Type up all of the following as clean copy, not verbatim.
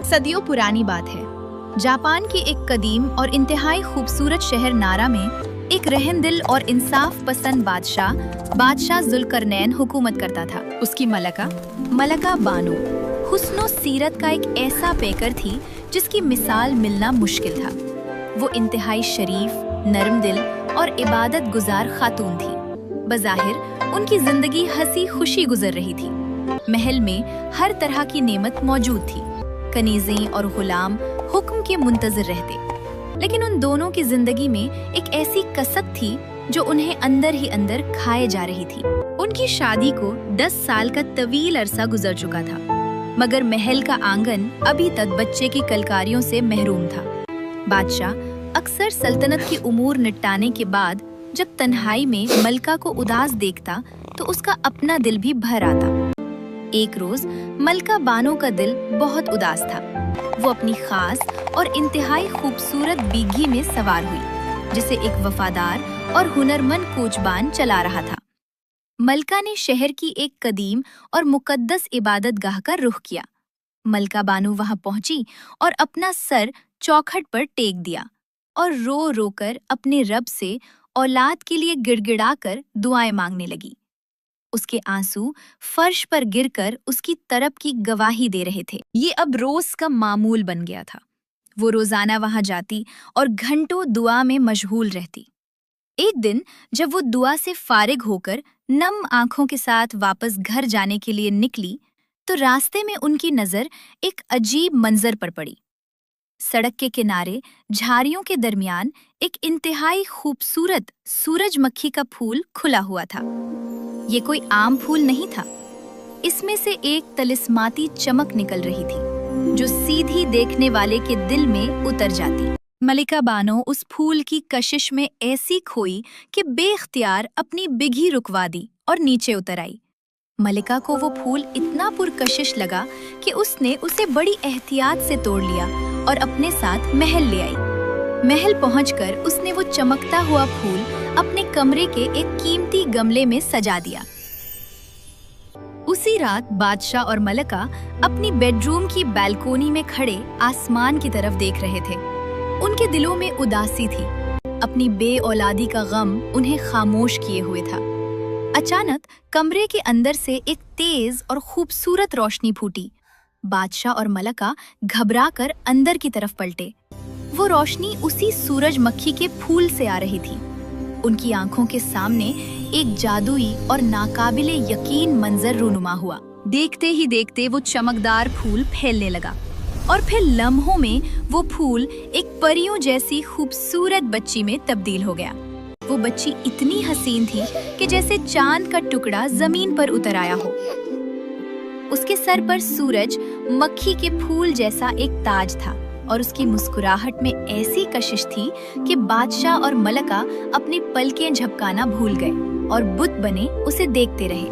صدیوں پرانی بات ہے، جاپان کی ایک قدیم اور انتہائی خوبصورت شہر نارا میں ایک رحم دل اور انصاف پسند بادشاہ ذوالقرنین حکومت کرتا تھا۔ اس کی ملکہ بانو حسن و سیرت کا ایک ایسا پیکر تھی جس کی مثال ملنا مشکل تھا۔ وہ انتہائی شریف، نرم دل اور عبادت گزار خاتون تھی۔ بظاہر ان کی زندگی ہنسی خوشی گزر رہی تھی۔ محل میں ہر طرح کی نعمت موجود تھی، کنیزیں اور غلام حکم کے منتظر رہتے، لیکن ان دونوں کی زندگی میں ایک ایسی کسک تھی جو انہیں اندر ہی اندر کھائے جا رہی تھی۔ ان کی شادی کو 10 سال کا طویل عرصہ گزر چکا تھا، مگر محل کا آنگن ابھی تک بچے کی کلکاریوں سے محروم تھا۔ بادشاہ اکثر سلطنت کی امور نپٹانے کے بعد جب تنہائی میں ملکہ کو اداس دیکھتا تو اس کا اپنا دل بھی بھر آتا۔ ایک روز ملکہ بانو کا دل بہت اداس تھا۔ وہ اپنی خاص اور انتہائی خوبصورت بیگھی میں سوار ہوئی، جسے ایک وفادار اور ہنرمند کوچبان چلا رہا تھا۔ ملکہ نے شہر کی ایک قدیم اور مقدس عبادت گاہ کا رخ کیا۔ ملکہ بانو وہاں پہنچی اور اپنا سر چوکھٹ پر ٹیک دیا اور رو رو کر اپنے رب سے اولاد کے لیے گڑ گڑا کر دعائیں مانگنے لگی۔ اس کے آنسو فرش پر گر کر اس کی طرب کی گواہی دے رہے تھے۔ یہ اب روز کا معمول بن گیا تھا۔ وہ روزانہ وہاں جاتی اور گھنٹوں دعا میں مشغول رہتی۔ ایک دن جب وہ دعا سے فارغ ہو کر نم آنکھوں کے ساتھ واپس گھر جانے کے لیے نکلی تو راستے میں ان کی نظر ایک عجیب منظر پر پڑی۔ سڑک کے کنارے جھاڑیوں کے درمیان ایک انتہائی خوبصورت سورج مکھی کا پھول کھلا ہوا تھا۔ یہ کوئی عام پھول نہیں تھا، اس میں سے ایک طلسماتی چمک نکل رہی تھی جو سیدھی دیکھنے والے کے دل میں اتر جاتی۔ ملکہ بانو اس پھول کی کشش میں ایسی کھوئی کہ بے اختیار اپنی بگھی رکوا دی اور نیچے اتر آئی۔ ملکہ کو وہ پھول اتنا پرکشش لگا کہ اس نے اسے بڑی احتیاط سے توڑ لیا اور اپنے ساتھ محل لے آئی۔ محل پہنچ کر اس نے وہ چمکتا ہوا پھول اپنے کمرے کے ایک قیمتی گملے میں سجا دیا۔ اسی رات بادشاہ اور ملکہ اپنی بیڈ روم کی بالکونی میں کھڑے آسمان کی طرف دیکھ رہے تھے۔ ان کے دلوں میں اداسی تھی، اپنی بے اولادی کا غم انہیں خاموش کیے ہوئے تھا۔ اچانک کمرے کے اندر سے ایک تیز اور خوبصورت روشنی پھوٹی۔ بادشاہ اور ملکہ گھبرا کر اندر کی طرف پلٹے۔ وہ روشنی اسی سورج مکھی کے پھول سے آ رہی تھی۔ ان کی آنکھوں کے سامنے ایک جادوئی اور ناقابل یقین منظر رونما ہوا۔ دیکھتے ہی دیکھتے وہ چمکدار پھول پھیلنے لگا اور پھر لمحوں میں وہ پھول ایک پریوں جیسی خوبصورت بچی میں تبدیل ہو گیا۔ وہ بچی اتنی حسین تھی کہ جیسے چاند کا ٹکڑا زمین پر اتر آیا ہو۔ اس کے سر پر سورج مکھی کے پھول جیسا ایک تاج تھا اور اس کی مسکراہٹ میں ایسی کشش تھی کہ بادشاہ اور ملکہ اپنی پلکیں جھپکانا بھول گئے اور بت بنے اسے دیکھتے رہے۔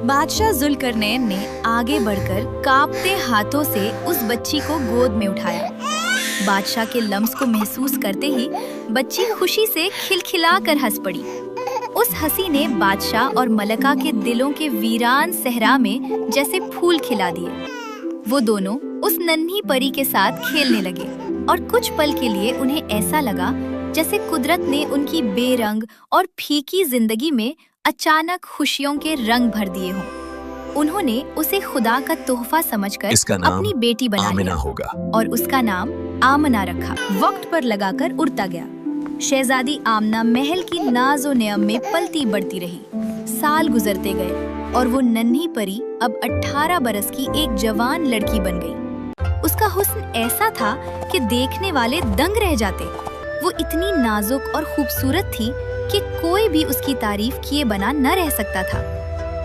بادشاہ ذوالقرنین نے آگے بڑھ کر کانپتے ہاتھوں سے اس بچی کو گود میں اٹھایا۔ بادشاہ کے لمس کو محسوس کرتے ہی بچی خوشی سے کھلکھلا کر ہنس پڑی۔ اس ہنسی نے بادشاہ اور ملکہ کے دلوں کے ویران صحرا میں جیسے پھول کھلا دیے۔ وہ دونوں اس ننھی پری کے ساتھ کھیلنے لگے اور کچھ پل کے لیے انہیں ایسا لگا جیسے قدرت نے ان کی بے رنگ اور پھیکی زندگی میں اچانک خوشیوں کے رنگ بھر دیے ہوں۔ انہوں نے اسے خدا کا تحفہ سمجھ کر اپنی بیٹی بنا لیا اور اس کا نام آمنہ رکھا۔ وقت پر لگا کر اڑتا گیا۔ شہزادی آمنہ محل کی ناز و نعم میں پلتی بڑھتی رہی۔ سال گزرتے گئے اور وہ ننھی پری اب 18 برس کی ایک جوان لڑکی بن گئی۔ اس کا حسن ایسا تھا کہ دیکھنے والے دنگ رہ جاتے۔ وہ اتنی نازک اور خوبصورت تھی کہ کوئی بھی اس کی تعریف کیے بنا نہ رہ سکتا تھا،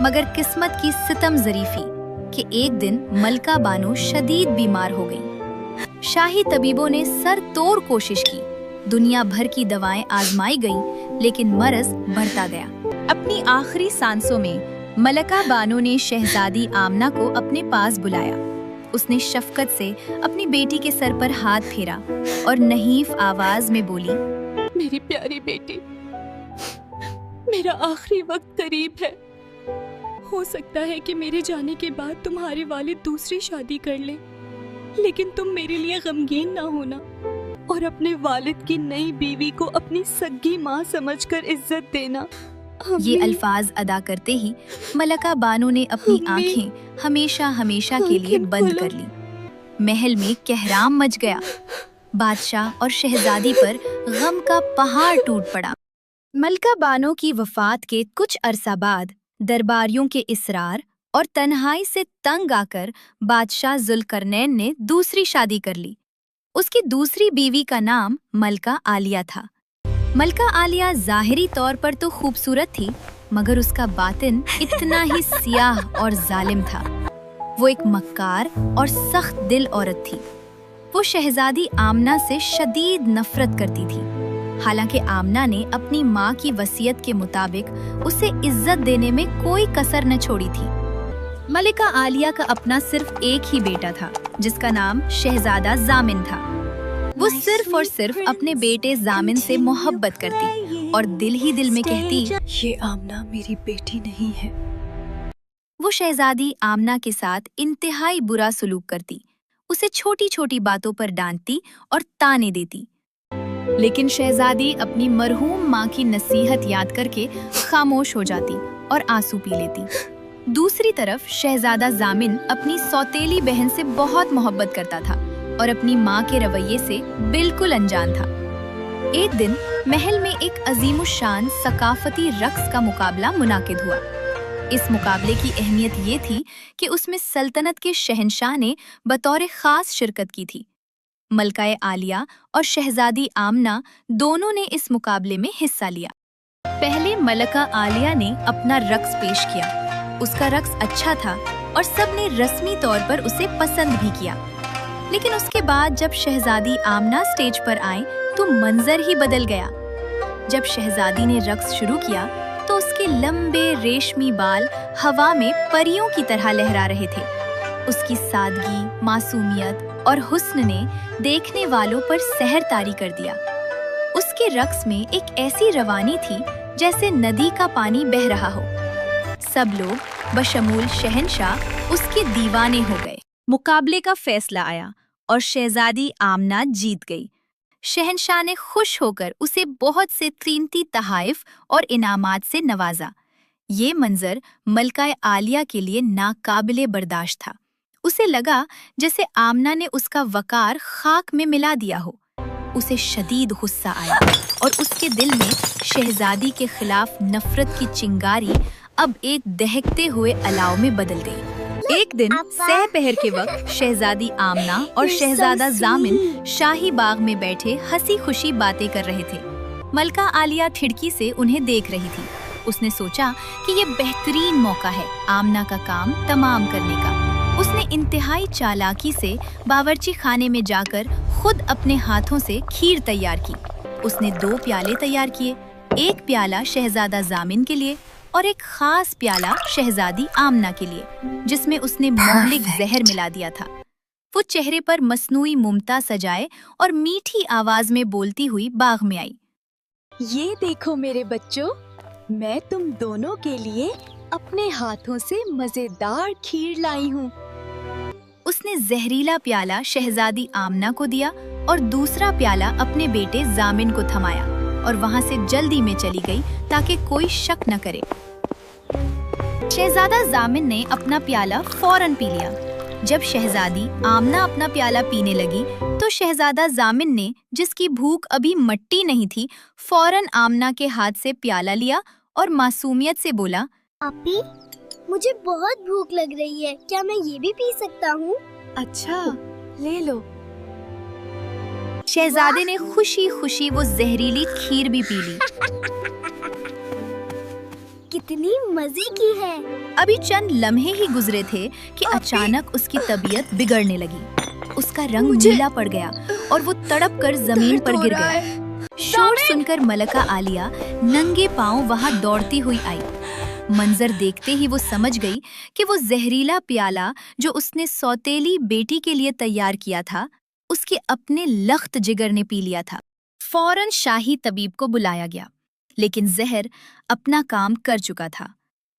مگر قسمت کی ستم ظریفی کہ ایک دن ملکہ بانو شدید بیمار ہو گئی۔ شاہی طبیبوں نے سر توڑ کوشش کی، دنیا بھر کی دوائیں آزمائی گئیں، لیکن مرض بڑھتا گیا۔ اپنی آخری سانسوں میں ملکہ بانو نے شہزادی آمنہ کو اپنے پاس بلایا۔ اس نے شفقت سے اپنی بیٹی کے سر پر ہاتھ پھیرا اور نحیف آواز میں بولی، میری پیاری بیٹی، میرا آخری وقت قریب ہے۔ ہو سکتا ہے کہ میرے جانے کے بعد تمہارے والد دوسری شادی کر لیں، لیکن تم میرے لیے غمگین نہ ہونا اور اپنے والد کی نئی بیوی کو اپنی سگی ماں سمجھ کر عزت دینا۔ یہ الفاظ ادا کرتے ہی ملکہ بانو نے اپنی آنکھیں ہمیشہ ہمیشہ کے لیے بند کر لی۔ محل میں کہرام مچ گیا۔ بادشاہ اور شہزادی پر غم کا پہاڑ ٹوٹ پڑا۔ ملکہ بانو کی وفات کے کچھ عرصہ بعد درباریوں کے اصرار اور تنہائی سے تنگ آ کر بادشاہ ذوالقرنین نے دوسری شادی کر لی۔ اس کی دوسری بیوی کا نام ملکہ عالیہ تھا۔ ملکہ عالیہ ظاہری طور پر تو خوبصورت تھی، مگر اس کا باطن اتنا ہی سیاہ اور ظالم تھا۔ وہ ایک مکار اور سخت دل عورت تھی۔ وہ شہزادی آمنہ سے شدید نفرت کرتی تھی، حالانکہ آمنہ نے اپنی ماں کی وصیت کے مطابق اسے عزت دینے میں کوئی کسر نہ چھوڑی تھی۔ ملکہ عالیہ کا اپنا صرف ایک ہی بیٹا تھا، جس کا نام شہزادہ ضامن تھا۔ وہ صرف اور صرف اپنے بیٹے ضامن سے محبت کرتی اور دل ہی دل میں کہتی، یہ آمنہ میری بیٹی نہیں ہے۔ وہ شہزادی آمنہ کے ساتھ انتہائی برا سلوک کرتی، اسے چھوٹی چھوٹی باتوں پر ڈانٹتی اور طعنے دیتی۔ لیکن شہزادی اپنی مرحوم ماں کی نصیحت یاد کر کے خاموش ہو جاتی اور آنسو پی لیتی۔ دوسری طرف شہزادہ ضامن اپنی سوتیلی بہن سے بہت محبت کرتا تھا اور اپنی ماں کے رویے سے بالکل انجان تھا۔ ایک دن محل میں ایک عظیم الشان ثقافتی رقص کا مقابلہ منعقد ہوا۔ اس مقابلے کی اہمیت یہ تھی کہ اس میں سلطنت کے شہنشاہ نے بطور خاص شرکت کی تھی۔ ملکہ عالیہ اور شہزادی آمنہ دونوں نے اس مقابلے میں حصہ لیا۔ پہلے ملکہ عالیہ نے اپنا رقص پیش کیا۔ اس کا رقص اچھا تھا اور سب نے رسمی طور پر اسے پسند بھی کیا، لیکن اس کے بعد جب شہزادی آمنہ سٹیج پر آئیں تو منظر ہی بدل گیا۔ جب شہزادی نے رقص شروع کیا تو اس کے لمبے ریشمی بال ہوا میں پریوں کی طرح لہرا رہے تھے۔ اس کی سادگی، معصومیت اور حسن نے دیکھنے والوں پر سحر طاری کر دیا۔ اس کے رقص میں ایک ایسی روانی تھی جیسے ندی کا پانی بہہ رہا ہو۔ سب لوگ بشمول شہنشاہ اس کے دیوانے ہو گئے۔ مقابلے کا فیصلہ آیا اور شہزادی آمنہ جیت گئی۔ شہنشاہ نے خوش ہو کر اسے بہت سے قیمتی تحائف اور انعامات سے نوازا۔ یہ منظر ملکہ عالیہ کے لیے ناقابل برداشت تھا۔ اسے لگا جیسے آمنہ نے اس کا وقار خاک میں ملا دیا ہو۔ اسے شدید غصہ آیا اور اس کے دل میں شہزادی کے خلاف نفرت کی چنگاری اب ایک دہکتے ہوئے الاؤ میں بدل گئی۔ ایک دن سہ پہر کے وقت شہزادی آمنہ اور شہزادہ ضامن شاہی باغ میں بیٹھے ہنسی خوشی باتیں کر رہے تھے۔ ملکہ عالیہ کھڑکی سے انہیں دیکھ رہی تھی۔ اس نے سوچا کہ یہ بہترین موقع ہے آمنہ کا کام تمام کرنے کا۔ اس نے انتہائی چالاکی سے باورچی خانے میں جا کر خود اپنے ہاتھوں سے کھیر تیار کی۔ اس نے 2 پیالے تیار کیے، ایک پیالہ شہزادہ ضامن کے لیے اور ایک خاص پیالہ شہزادی آمنہ کے لیے، جس میں اس نے مہلک زہر ملا دیا تھا۔ وہ چہرے پر مصنوعی ممتا سجائے اور میٹھی آواز میں بولتی ہوئی باغ میں آئی۔ یہ دیکھو میرے بچوں، میں تم دونوں کے لیے اپنے ہاتھوں سے مزیدار کھیر لائی ہوں۔ اس نے زہریلا پیالہ شہزادی آمنہ کو دیا اور دوسرا پیالہ اپنے بیٹے ضامن کو تھمایا اور وہاں سے جلدی میں چلی گئی تاکہ کوئی شک نہ کرے۔ شہزادہ ضامن نے اپنا پیالہ فوراً پی لیا۔ جب شہزادی آمنہ اپنا پیالہ پینے لگی تو شہزادہ ضامن نے، جس کی بھوک ابھی مٹی نہیں تھی، فوراً آمنہ کے ہاتھ سے پیالہ لیا اور معصومیت سے بولا، آپی، مجھے بہت بھوک لگ رہی ہے، کیا میں یہ بھی پی سکتا ہوں؟ اچھا، لے لو۔ شہزادے نے خوشی خوشی وہ زہریلی کھیر بھی پی لی۔ کتنی مزے کی ہے۔ ابھی چند لمحے ہی گزرے تھے کہ اچانک اس کی طبیعت بگڑنے لگی۔ اس کا رنگ نیلا پڑ گیا اور وہ تڑپ کر زمین پر گر گیا۔ شور سن کر ملکہ عالیہ ننگے پاؤں وہاں دوڑتی ہوئی آئی۔ منظر دیکھتے ہی وہ سمجھ گئی کہ وہ زہریلا پیالہ جو اس نے سوتیلی بیٹی کے لیے تیار کیا تھا، اس کے اپنے لخت جگر نے پی لیا تھا۔ فوراً شاہی طبیب کو بلایا گیا، لیکن زہر اپنا کام کر چکا تھا۔